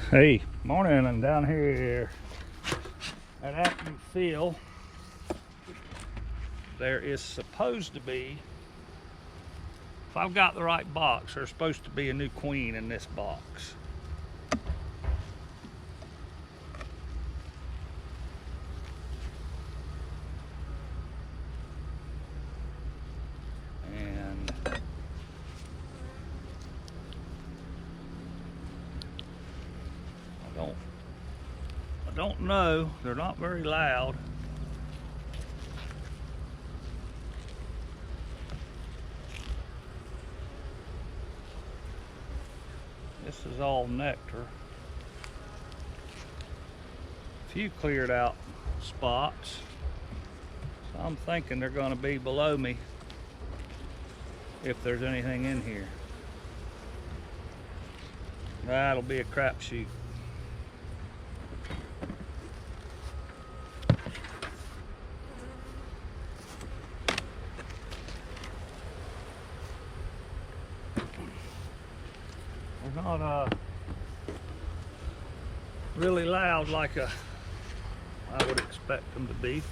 Hey, morning. I'm down here at Acton Field. There is supposed to be, if I've got the right box, there's supposed to be a new queen in this box. And I don't know. They're not very loud. This is all nectar. A few cleared out spots. So I'm thinking they're going to be below me if there's anything in here. That'll be a crapshoot. They're not really loud like I would expect them to be.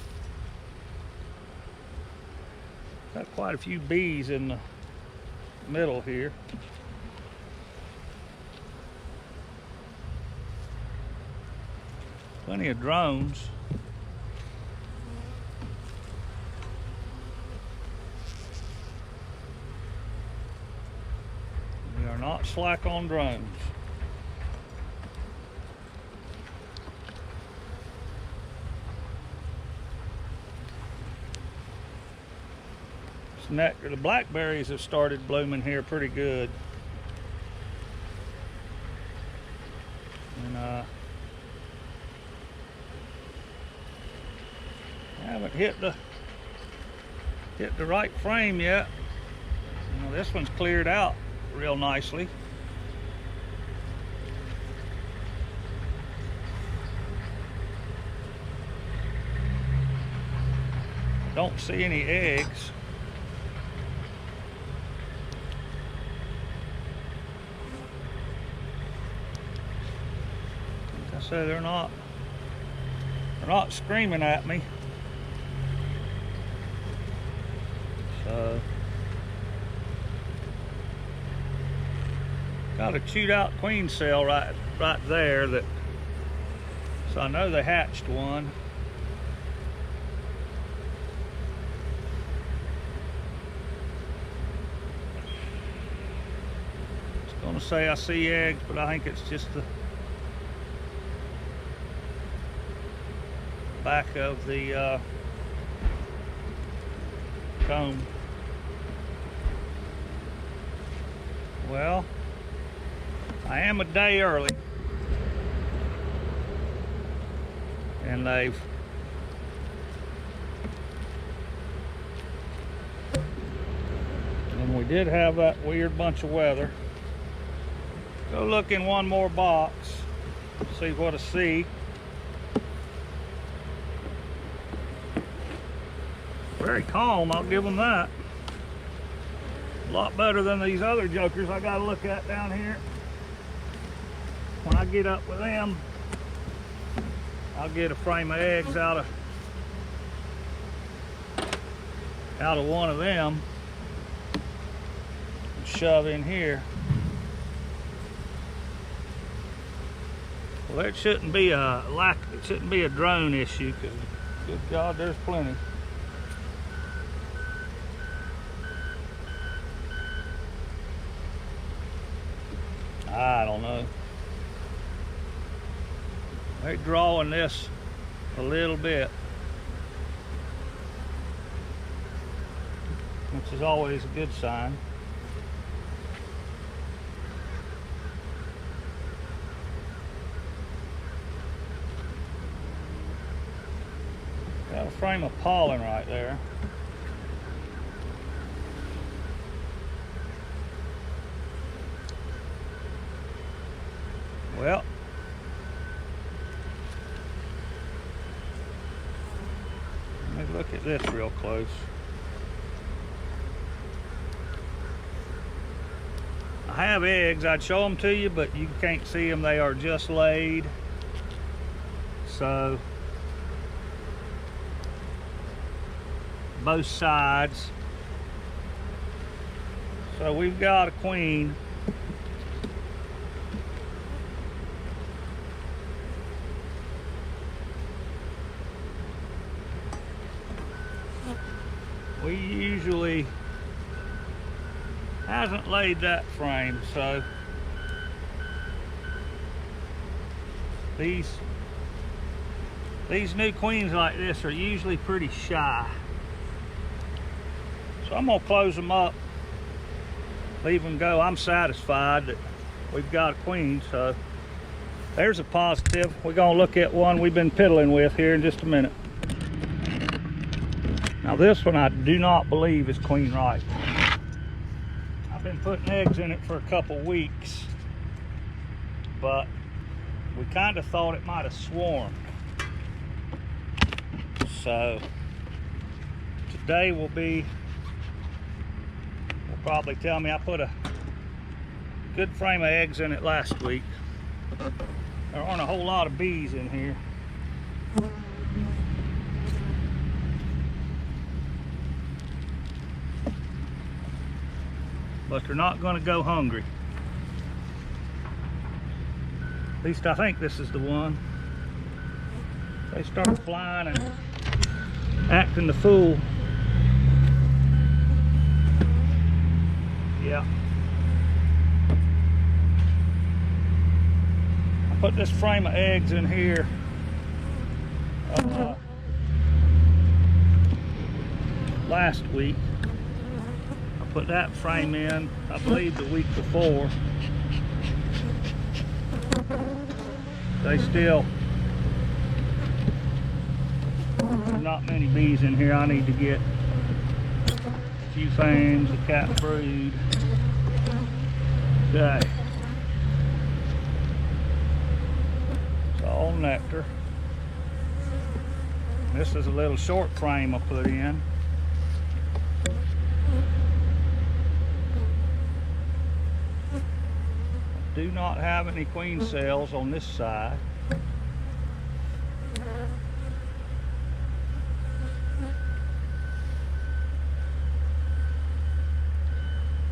Got quite a few bees in the middle here. Plenty of drones. We are not slack on drones. It's nectar. The blackberries have started blooming here pretty good. And I haven't hit the right frame yet. You know, this one's cleared out real nicely. Don't see any eggs. Like I said, they're not screaming at me. So got a chewed out queen cell right there, so I know they hatched one. I was gonna say I see eggs, but I think it's just the back of the comb. Well, I am a day early, and we did have that weird bunch of weather. Go look in one more box, see what I see. Very calm, I'll give them that. A lot better than these other jokers I gotta look at down here. When I get up with them, I'll get a frame of eggs out of one of them and shove in here. Well, it shouldn't be a drone issue, because good God, there's plenty. I don't know. They're drawing this a little bit, which is always a good sign. Got a frame of pollen right there. Well, let me look at this real close. I have eggs, I'd show them to you, but you can't see them, they are just laid. So, both sides. So we've got a queen. We usually hasn't laid that frame, so these new queens like this are usually pretty shy. So I'm gonna close them up, leave them go. I'm satisfied that we've got a queen, so there's a positive. We're gonna look at one we've been piddling with here in just a minute. Now this one I do not believe is queen right. I've been putting eggs in it for a couple weeks, but we kind of thought it might have swarmed. So today will probably tell me. I put a good frame of eggs in it last week. There aren't a whole lot of bees in here. But they're not going to go hungry. At least I think this is the one. They start flying and acting the fool. Yeah. I put this frame of eggs in here last week. I put that frame in, I believe, the week before. They still, there's not many bees in here. I need to get a few frames of cat brood. Okay. It's all nectar. This is a little short frame I put in. Do not have any queen cells on this side.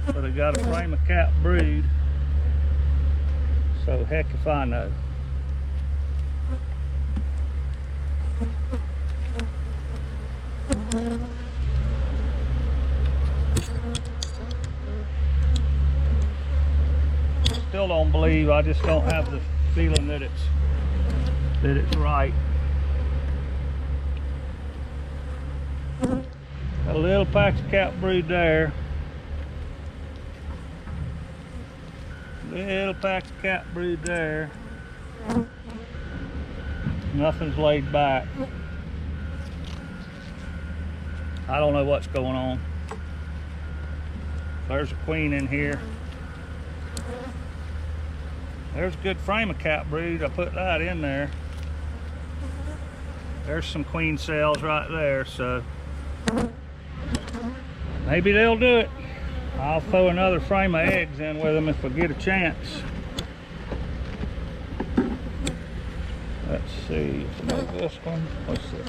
But I got a frame of cat brood, so heck if I know. Still don't believe, I just don't have the feeling that it's right. Got a little patch of cat brood there. Little patch of cat brood there. Nothing's laid back. I don't know what's going on. There's a queen in here. There's a good frame of cat brood. I put that in there. There's some queen cells right there, so maybe they'll do it. I'll throw another frame of eggs in with them if I get a chance. Let's see, this one. What's this?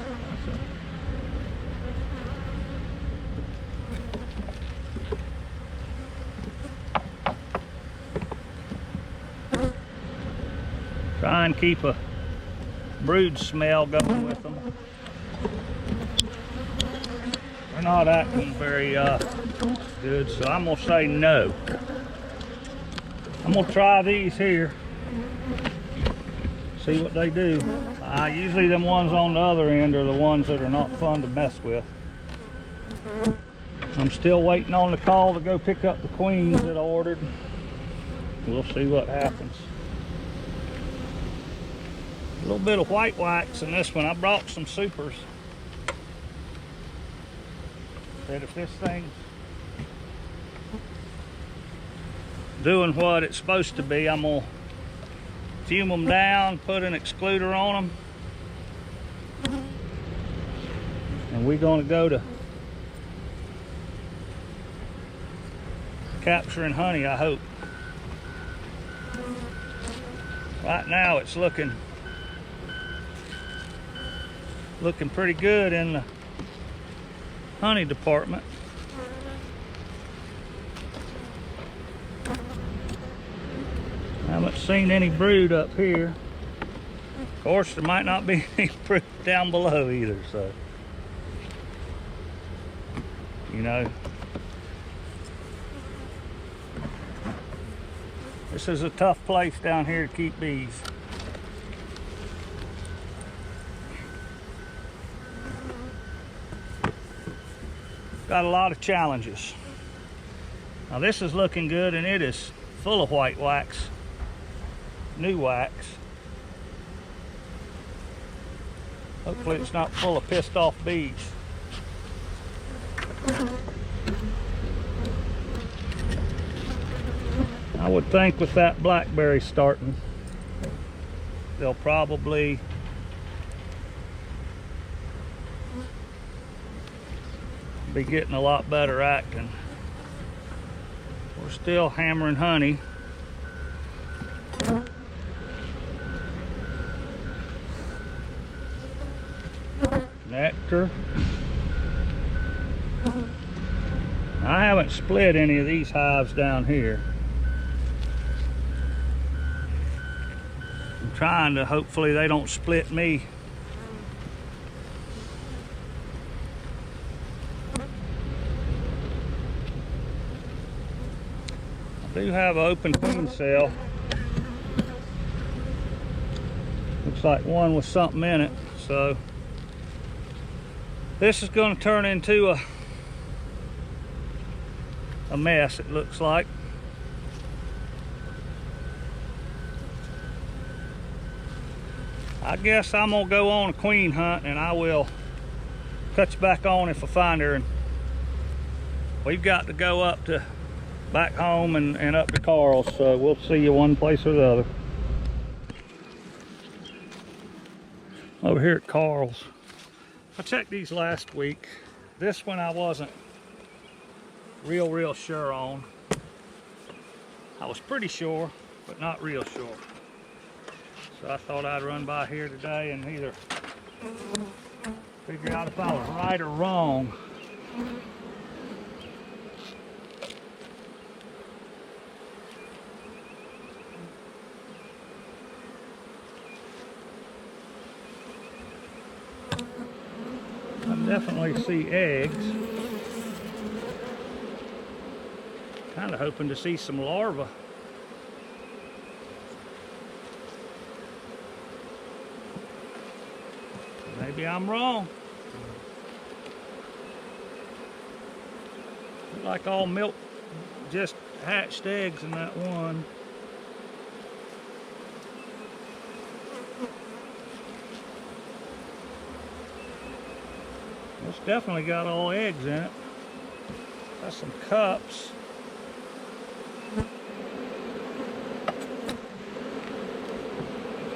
Try and keep a brood smell going with them. They're not acting very good, so I'm gonna say no. I'm gonna try these here, see what they do. Usually them ones on the other end are the ones that are not fun to mess with. I'm still waiting on the call to go pick up the queens that I ordered. We'll see what happens. A little bit of white wax in this one. I brought some supers. Said if this thing's doing what it's supposed to be, I'm gonna fume them down, put an excluder on them, and we're gonna go to capturing honey, I hope. Right now it's looking pretty good in the honey department. I haven't seen any brood up here. Of course, there might not be any brood down below either, so you know. This is a tough place down here to keep bees. Got a lot of challenges. Now this is looking good, and it is full of white wax, new wax. Hopefully it's not full of pissed off bees. I would think with that blackberry starting, they'll probably be getting a lot better acting. We're still hammering honey. Nectar. I haven't split any of these hives down here. I'm trying to, hopefully they don't split me. I do have an open queen cell. Looks like one with something in it, so this is going to turn into a mess, it looks like. I guess I'm gonna go on a queen hunt, and I will cut you back on if I find her. And we've got to go up to back home and up to Carl's, so we'll see you one place or the other. Over here at Carl's, I checked these last week. This one I wasn't real sure on. I was pretty sure, but not real sure. So I thought I'd run by here today and either figure out if I was right or wrong. I definitely see eggs. Kind of hoping to see some larvae. Maybe I'm wrong. Look like all milk, just hatched eggs in that one. It's definitely got all eggs in it. Got some cups.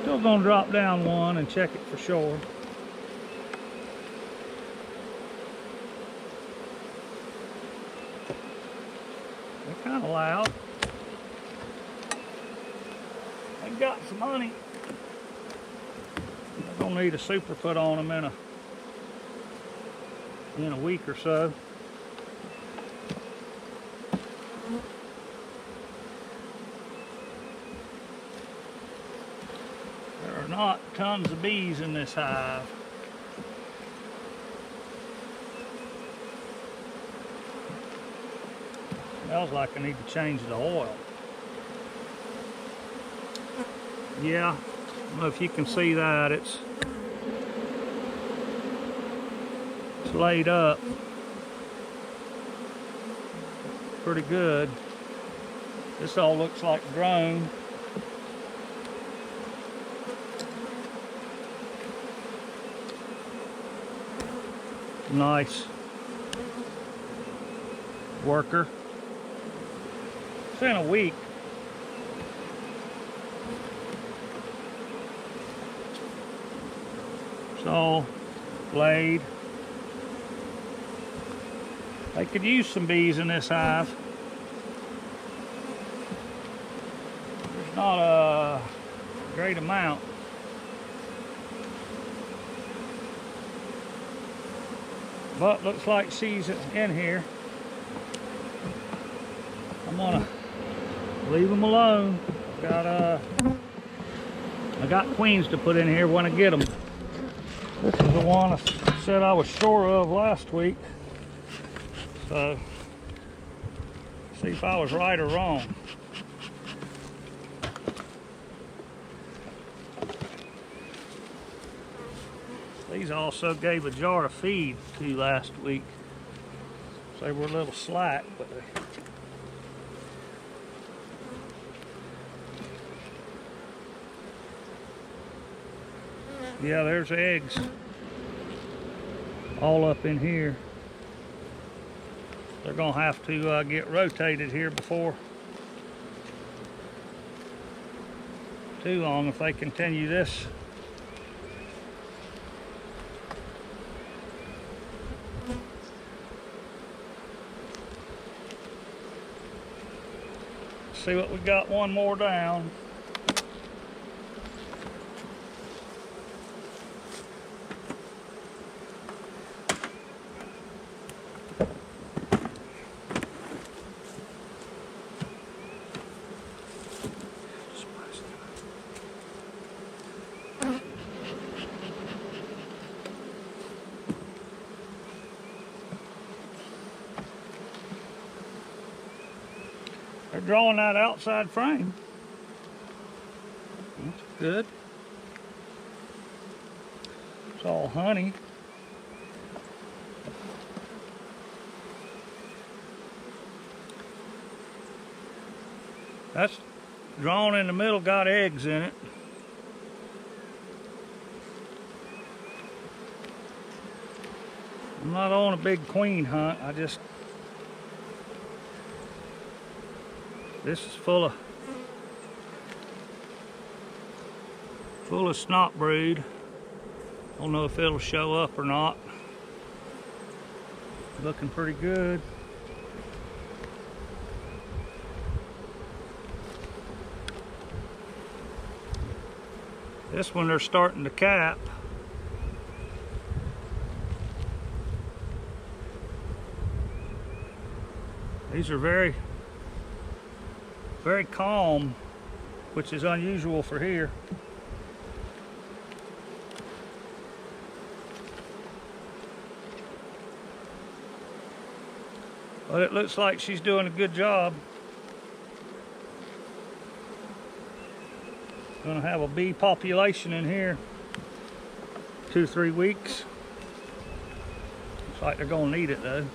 Still gonna drop down one and check it for sure. They're kind of loud. They got some honey. I'm gonna need a super put on them in a week or so. There are not tons of bees in this hive. Smells like I need to change the oil. Yeah, I don't know if you can see that. It's laid up pretty good. This all looks like drone. Nice worker. It's in a week. It's all laid. They could use some bees in this hive. There's not a great amount. But looks like she's in here. I'm gonna leave them alone. I got queens to put in here when I get them. This is the one I said I was sure of last week. So, see if I was right or wrong. These also gave a jar of feed to last week. So they were a little slack, but yeah, there's eggs all up in here. They're gonna have to get rotated here before too long if they continue this. See what we got, one more down. They're drawing that outside frame. That's good. It's all honey. That's drawn in the middle, got eggs in it. I'm not on a big queen hunt. This is full of snot brood. Don't know if it'll show up or not. Looking pretty good. This one they're starting to cap. These are very calm, which is unusual for here. But it looks like she's doing a good job. Gonna have a bee population in here 2-3 weeks. Looks like they're gonna need it though.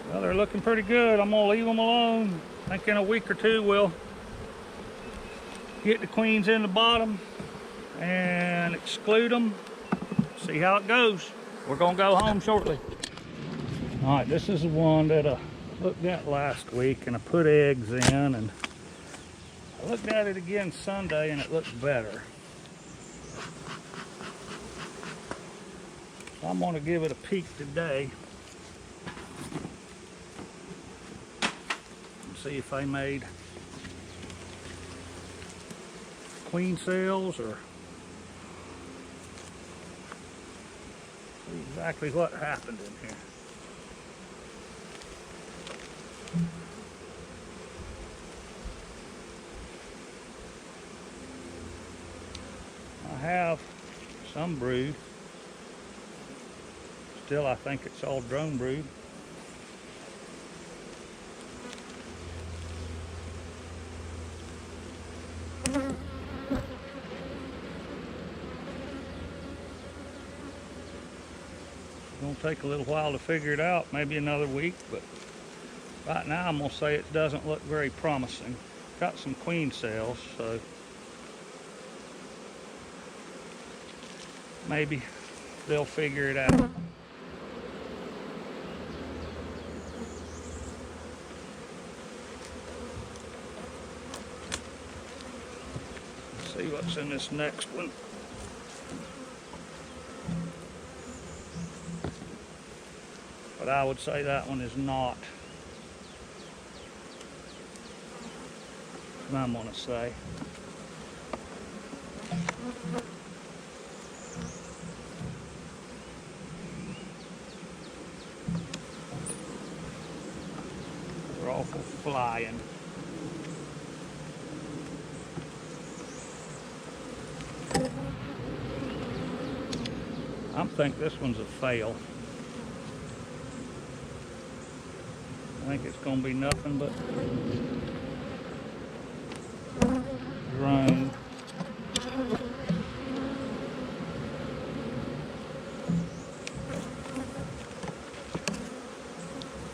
Well, they're looking pretty good. I'm gonna leave them alone. I think in a week or two we'll get the queens in the bottom and exclude them. See how it goes. We're gonna go home shortly. All right, this is the one that I looked at last week and I put eggs in, and I looked at it again Sunday and it looked better. So I'm gonna give it a peek today. See if they made queen cells or see exactly what happened in here. I have some brood. Still, I think it's all drone brood. Gonna take a little while to figure it out, maybe another week, but right now I'm gonna say it doesn't look very promising. Got some queen cells, so maybe they'll figure it out. Let's see what's in this next one. But I would say that one is not what I'm gonna say. They're awful flying. I think this one's a fail. I think it's gonna be nothing but drone.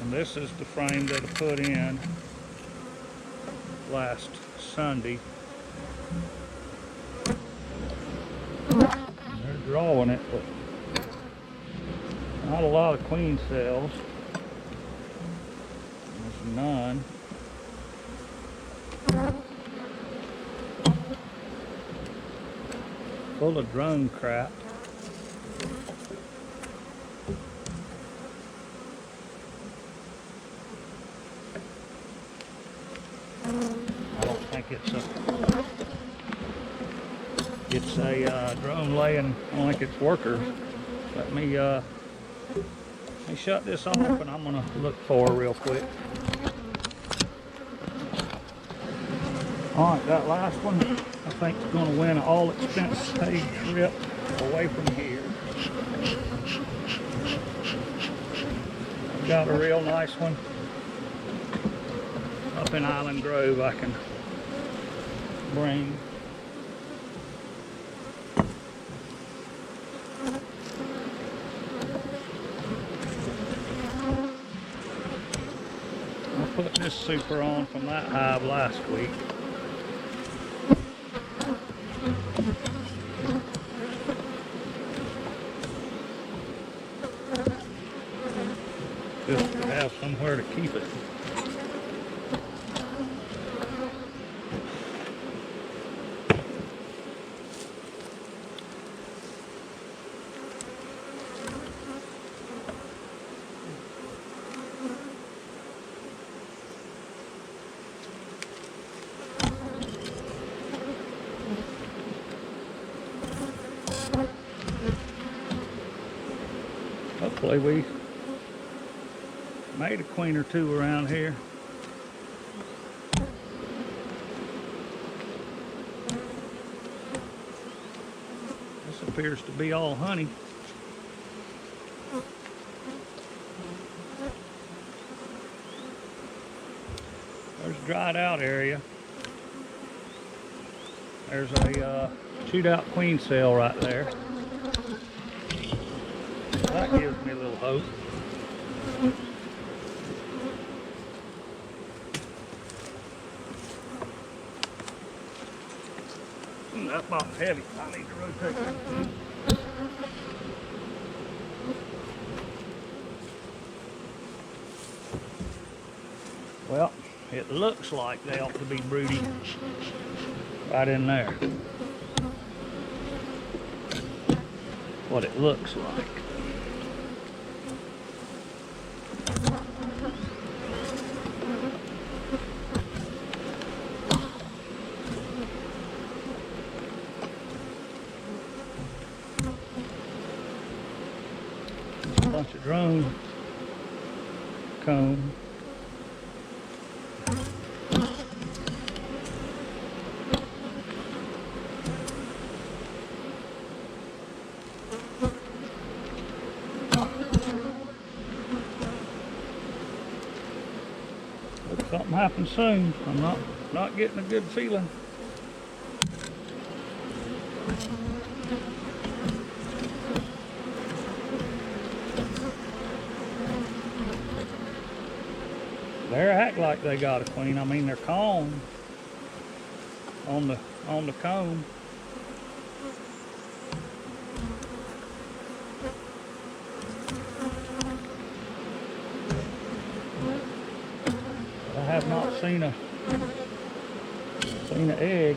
And this is the frame that I put in last Sunday. They're drawing it, but not a lot of queen cells. There's none. Full of drone crap. I don't think it's a drone laying. I don't think it's workers. Let me shut this off, and I'm gonna look for her real quick. All right, that last one I think is gonna win an all expense paid trip away from here. I've got a real nice one up in Island Grove I can bring. I put this super on from that hive last week. Just to have somewhere to keep it. Hopefully we made a queen or two around here. This appears to be all honey. There's a dried out area. There's a chewed out queen cell right there. That gives me a little hope. That box heavy. I need to rotate that. Well, it looks like they ought to be broody right in there. What it looks like. A bunch of drone comb. Hope something happens soon. I'm not getting a good feeling. They act like they got a queen. I mean, they're calm on the comb. But I have not seen an egg.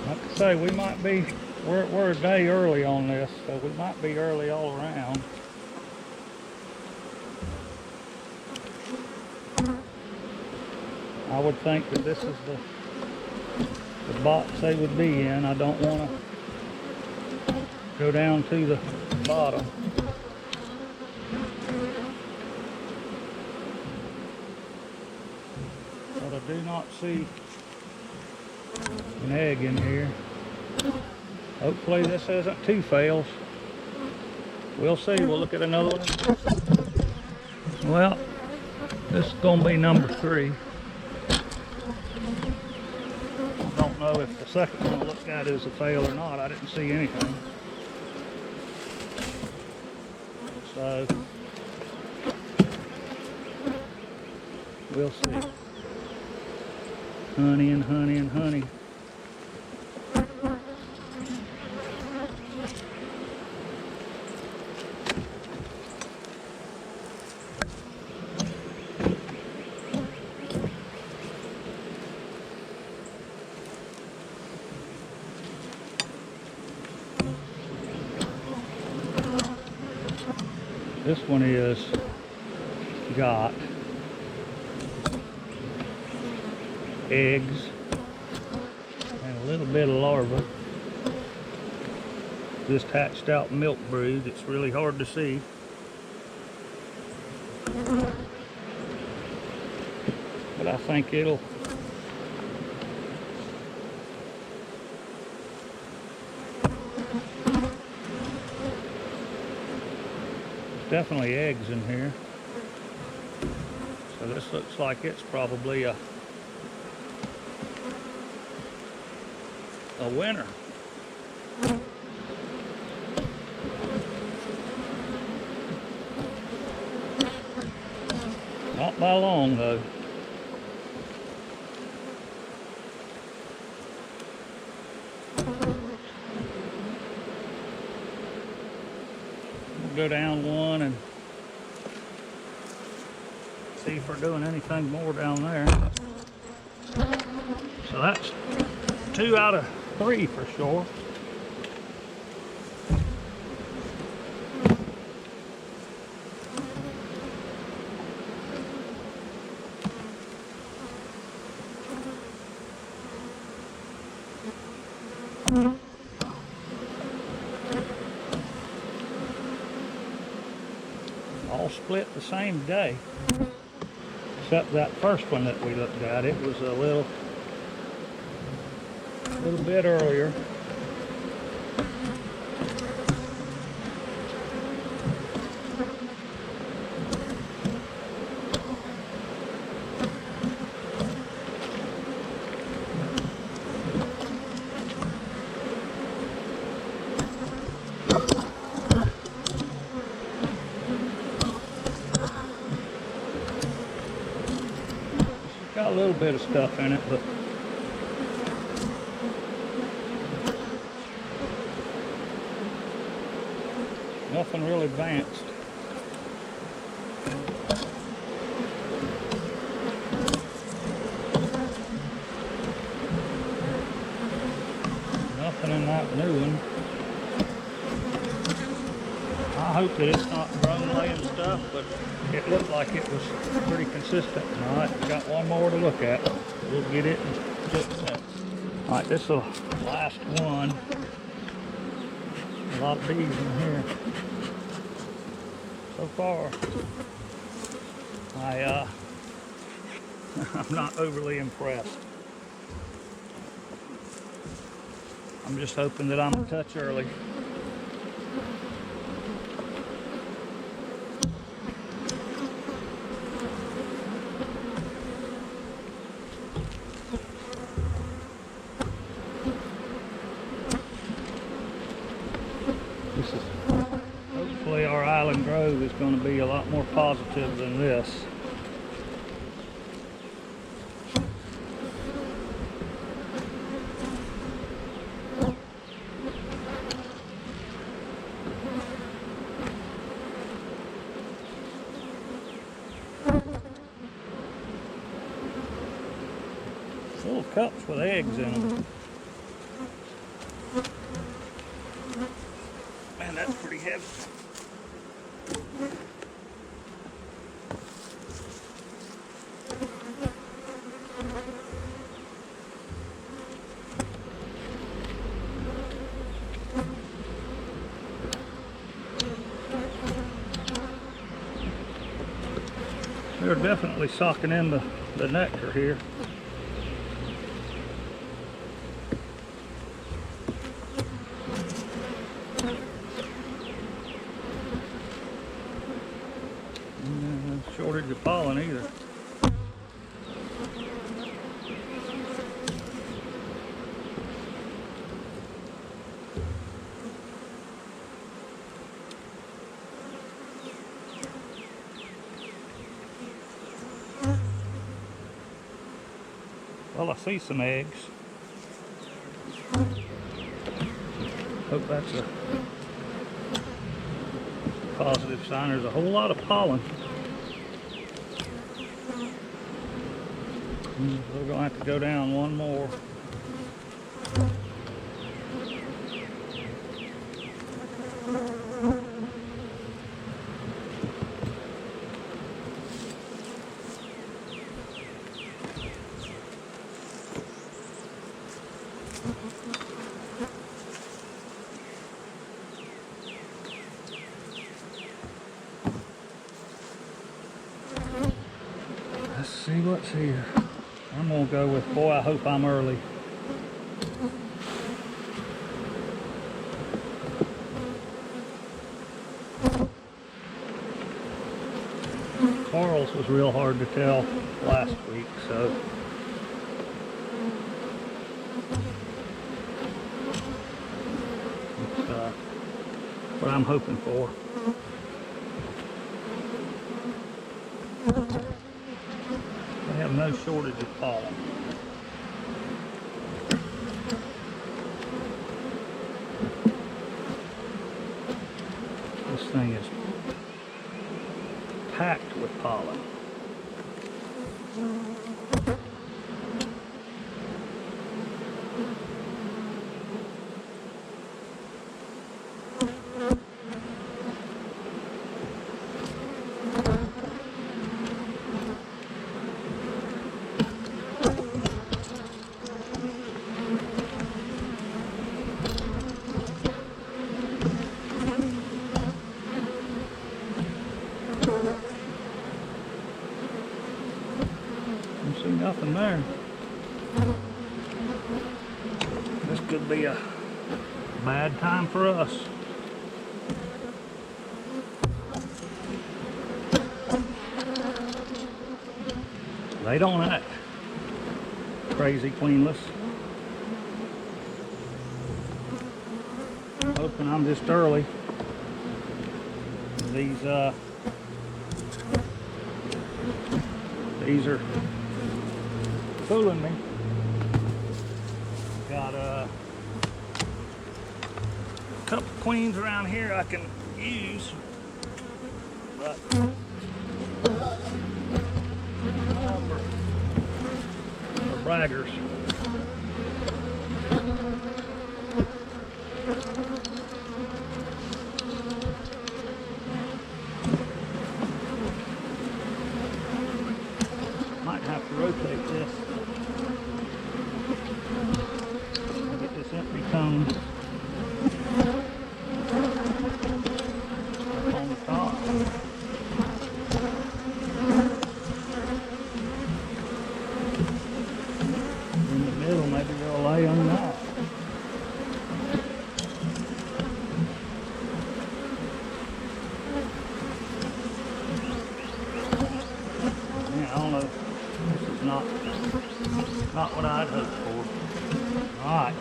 Like I say, we might be We're a day early on this, so we might be early all around. I would think that this is the box they would be in. I don't want to go down to the bottom. But I do not see an egg in here. Hopefully this isn't two fails. We'll see. We'll look at another one. Well, this is going to be number 3. I don't know if the second one I looked at is a fail or not. I didn't see anything. So, we'll see. Honey and honey and honey. This one is got eggs and a little bit of larva. Just hatched out milk brood. It's really hard to see. But I think it'll definitely eggs in here. So this looks like it's probably a winner. Not by long though. We'll go down one and see if we're doing anything more down there. So that's 2 out of 3 for sure. All split the same day, except that first one that we looked at. It was a little bit earlier. Got a little bit of stuff in it, but nothing really advanced. Nothing in that new one. I hope that it's not drone laying stuff, but it looked like it was pretty consistent. All right, got one more to look at. We'll get it in just a minute. All right, this is the last one. A lot of bees in here. So far, I'm not overly impressed. I'm just hoping that I'm a touch early. Hopefully our Island Grove is going to be a lot more positive than this. Little cups with eggs in them. That's pretty heavy. They're definitely sucking in the nectar here. No shortage of pollen either. Well, I see some eggs. Hope that's a positive sign. There's a whole lot of pollen. We're going to have to go down one more. Let's see what's here. I'm gonna go with, boy, I hope I'm early. Carl's was real hard to tell last week, so. It's what I'm hoping for. I have no shortage of pollen. This thing is packed with pollen. See nothing there. This could be a bad time for us. They don't act crazy queenless. Hoping I'm just early. These are fooling me. Got a couple queens around here I can use, but they're braggers. Might have to rotate this. Get this empty cone on the top. In the middle, maybe they'll lay on that. Yeah, I don't know. This is not what I'd hoped for. All right,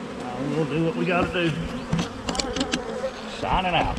we'll do what we got to do. Signing out.